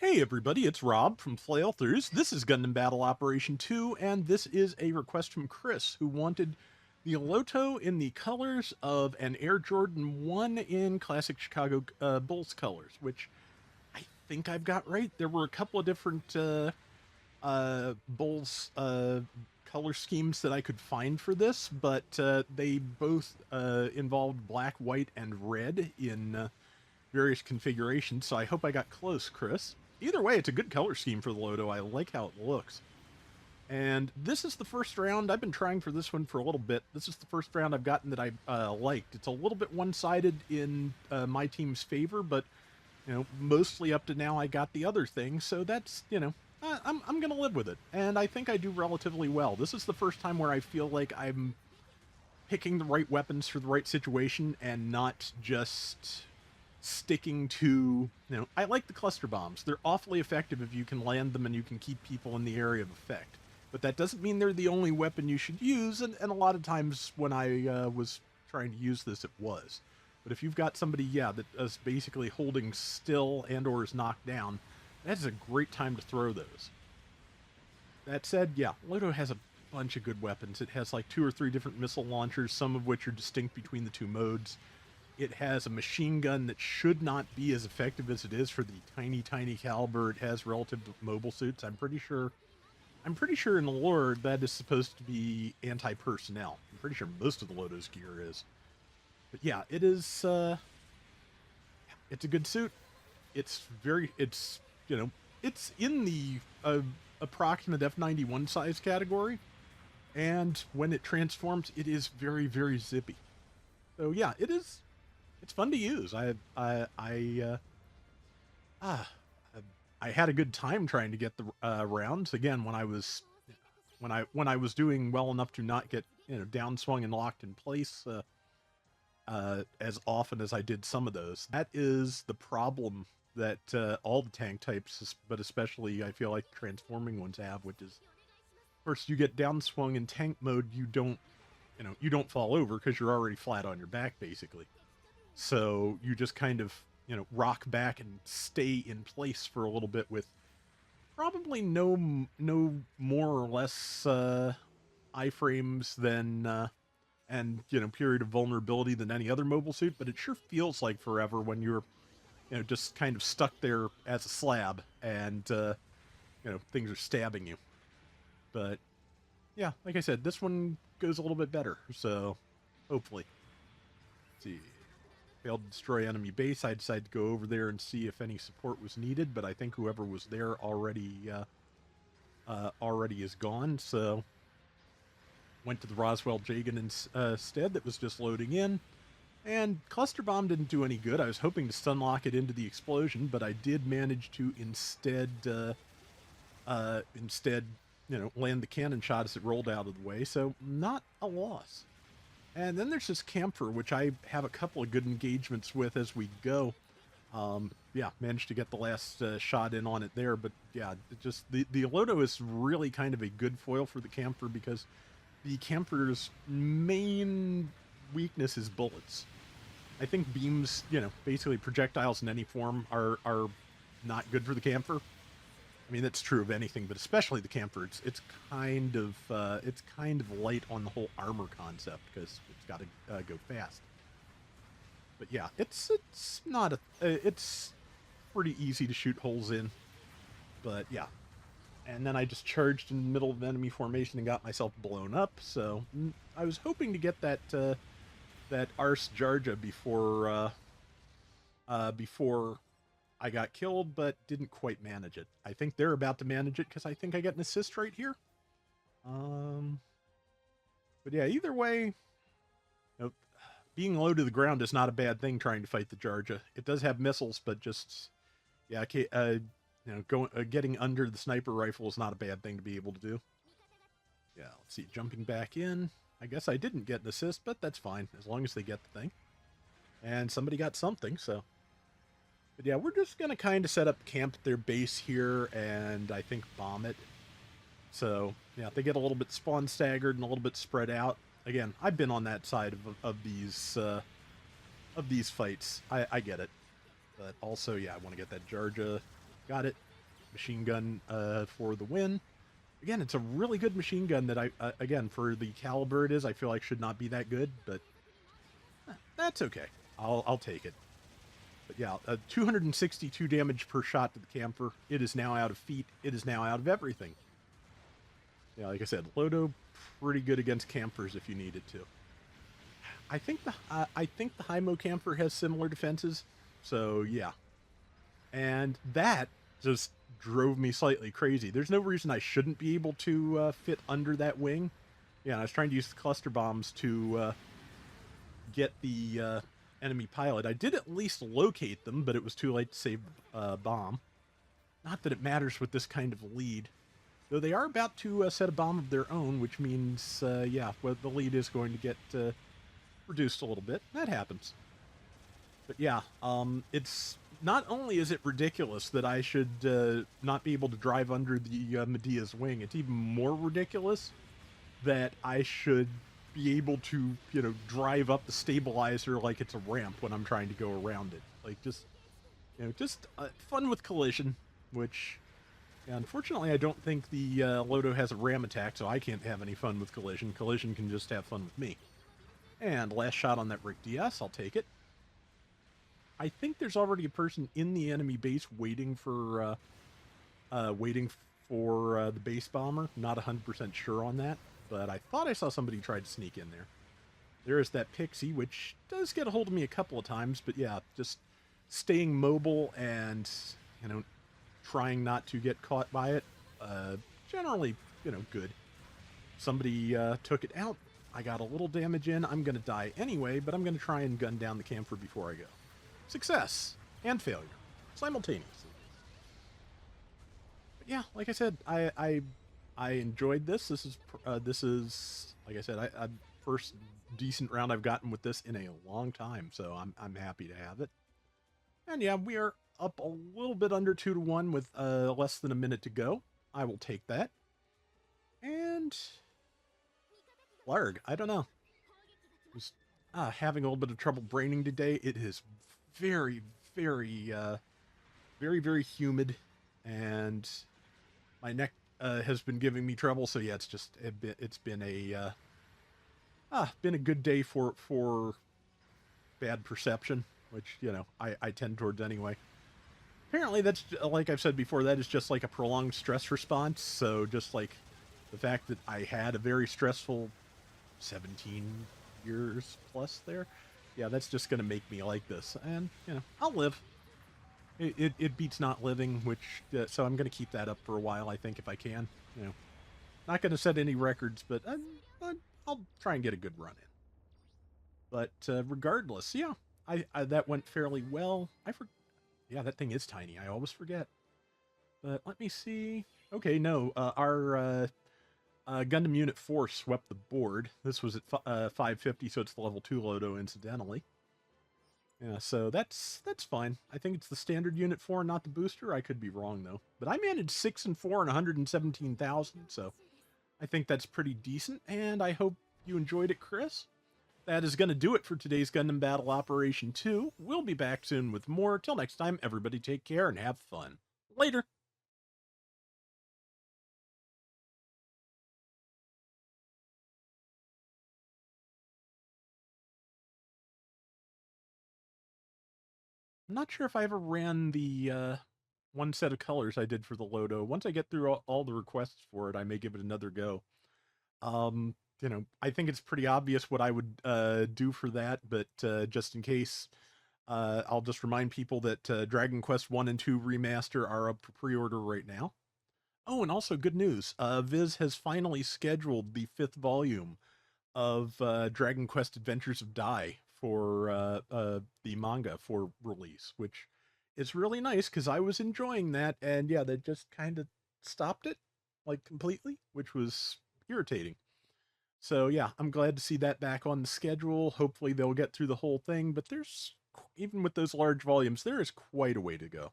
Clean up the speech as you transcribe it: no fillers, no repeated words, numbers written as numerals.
Hey everybody, it's Rob from Flailthroughs. This is Gundam Battle Operation 2, and this is a request from Chris, who wanted the Loto in the colors of an Air Jordan 1 in classic Chicago Bulls colors, which I think I've got right. There were a couple of different Bulls color schemes that I could find for this, but they both involved black, white, and red in various configurations, so I hope I got close, Chris. Either way, it's a good color scheme for the Loto. I like how it looks. And this is the first round. I've been trying for this one for a little bit. This is the first round I've gotten that I liked. It's a little bit one-sided in my team's favor, but mostly up to now I got the other thing. So that's I'm gonna live with it, and I think I do relatively well. This is the first time where I feel like I'm picking the right weapons for the right situation and not just sticking to, I like the cluster bombs. They're awfully effective if you can land them and you can keep people in the area of effect. But that doesn't mean they're the only weapon you should use, and a lot of times when I was trying to use this, it was. But if you've got somebody, that is basically holding still and or is knocked down, that's a great time to throw those. That said, Loto has a bunch of good weapons. It has like 2 or 3 different missile launchers, some of which are distinct between the two modes. It has a machine gun that should not be as effective as it is for the tiny, tiny caliber it has relative to mobile suits. I'm pretty sure in the lore that is supposed to be anti-personnel. I'm pretty sure most of the Loto's gear is. But yeah, it is it's a good suit. It's in the approximate F91 size category, and when it transforms, it is very, very zippy. So yeah, it's fun to use. Ah, I had a good time trying to get the rounds again when I was doing well enough to not get downswung and locked in place as often as I did some of those. That is the problem that all the tank types, but especially I feel like transforming ones have, which is first you get downswung in tank mode, you don't fall over because you're already flat on your back basically. So you just kind of, rock back and stay in place for a little bit with probably no more or less iframes than and period of vulnerability than any other mobile suit, but it sure feels like forever when you're just kind of stuck there as a slab and things are stabbing you. But yeah, like I said, this one goes a little bit better, so hopefully. Let's see. Failed to destroy enemy base. I decided to go over there and see if any support was needed, but I think whoever was there already is gone. So went to the Roswell Jagan instead. That was just loading in, and cluster bomb didn't do any good. I was hoping to stunlock it into the explosion, but I did manage to instead land the cannon shot as it rolled out of the way. So not a loss. And then there's this camphor, which I have a couple of good engagements with as we go. Managed to get the last shot in on it there. But yeah, the Loto is really kind of a good foil for the camphor because the camphor's main weakness is bullets. I think beams, basically projectiles in any form are not good for the camphor. I mean, that's true of anything, but especially the camphor. It's kind of light on the whole armor concept because it's got to go fast. But yeah, it's not it's pretty easy to shoot holes in. But yeah, and then I just charged in the middle of enemy formation and got myself blown up. So I was hoping to get that Ars Jarja before I got killed, but didn't quite manage it. I think they're about to manage it because I think I get an assist right here. But yeah, either way, being low to the ground is not a bad thing trying to fight the Jarja. It does have missiles, but just getting under the sniper rifle is not a bad thing to be able to do. Yeah, let's see, jumping back in. I guess I didn't get an assist, but that's fine as long as they get the thing. And somebody got something, so. But yeah, we're just going to kind of set up camp at their base here and I think bomb it. So, yeah, they get a little bit spawn staggered and a little bit spread out. Again, I've been on that side of these fights. I get it. But also, yeah, I want to get that Jarja Got it. Machine gun for the win. Again, it's a really good machine gun that again, for the caliber it is, I feel like should not be that good, but that's okay. I'll take it. But yeah, 262 damage per shot to the camper. It is now out of feet. It is now out of everything. Yeah, like I said, Loto pretty good against campers if you needed to. I think the Hymo camper has similar defenses, so yeah. And that just drove me slightly crazy. There's no reason I shouldn't be able to fit under that wing. Yeah, I was trying to use the cluster bombs to get the enemy pilot. I did at least locate them, but it was too late to save the bomb. Not that it matters with this kind of lead. Though they are about to set a bomb of their own, which means, yeah, well, the lead is going to get reduced a little bit. That happens. But yeah, it's not only is it ridiculous that I should not be able to drive under the Medea's wing, it's even more ridiculous that I should be able to, drive up the stabilizer like it's a ramp when I'm trying to go around it. Like, just fun with collision, which, yeah, unfortunately, I don't think the Loto has a ram attack, so I can't have any fun with collision. Collision can just have fun with me. And last shot on that Rick DS, I'll take it. I think there's already a person in the enemy base waiting for the base bomber. Not 100% sure on that, but I thought I saw somebody try to sneak in there. There is that Pixie, which does get a hold of me a couple of times, but yeah, just staying mobile and, trying not to get caught by it. Generally, good. Somebody took it out. I got a little damage in. I'm going to die anyway, but I'm going to try and gun down the camper before I go. Success and failure simultaneously. But yeah, like I said, I enjoyed this. This is like I said, I first decent round I've gotten with this in a long time, so I'm happy to have it. And yeah, we are up a little bit under 2-1 with less than a minute to go. I will take that. And Larg, I don't know. Was having a little bit of trouble braining today. It is very, very, very, very humid, and my neck has been giving me trouble. So yeah, it's been a good day for bad perception, which I tend towards anyway. Apparently, that's like I've said before. That is just like a prolonged stress response. So just like the fact that I had a very stressful 17 years plus there. Yeah, that's just going to make me like this. And, I'll live. It beats not living, which, so I'm going to keep that up for a while, I think, if I can. Not going to set any records, but I'll try and get a good run in. But regardless, yeah, that went fairly well. Yeah, that thing is tiny. I always forget. But let me see. Okay, no, our Gundam Unit 4 swept the board. This was at 550, so it's the level 2 Loto, incidentally. Yeah, so that's fine. I think it's the standard Unit 4, not the booster. I could be wrong, though. But I managed 6 and 4 and 117,000, so I think that's pretty decent, and I hope you enjoyed it, Chris. That is going to do it for today's Gundam Battle Operation 2. We'll be back soon with more. Till next time, everybody take care and have fun. Later. I'm not sure if I ever ran the one set of colors I did for the Loto. Once I get through all the requests for it, I may give it another go. I think it's pretty obvious what I would do for that, but just in case, I'll just remind people that Dragon Quest 1 and 2 Remaster are up for pre-order right now. Oh, and also good news. Viz has finally scheduled the 5th volume of Dragon Quest Adventures of Dai for the manga for release, which is really nice because I was enjoying that, and yeah, that just kind of stopped it, like completely, which was irritating. So yeah, I'm glad to see that back on the schedule. Hopefully they'll get through the whole thing, but even with those large volumes, there is quite a way to go.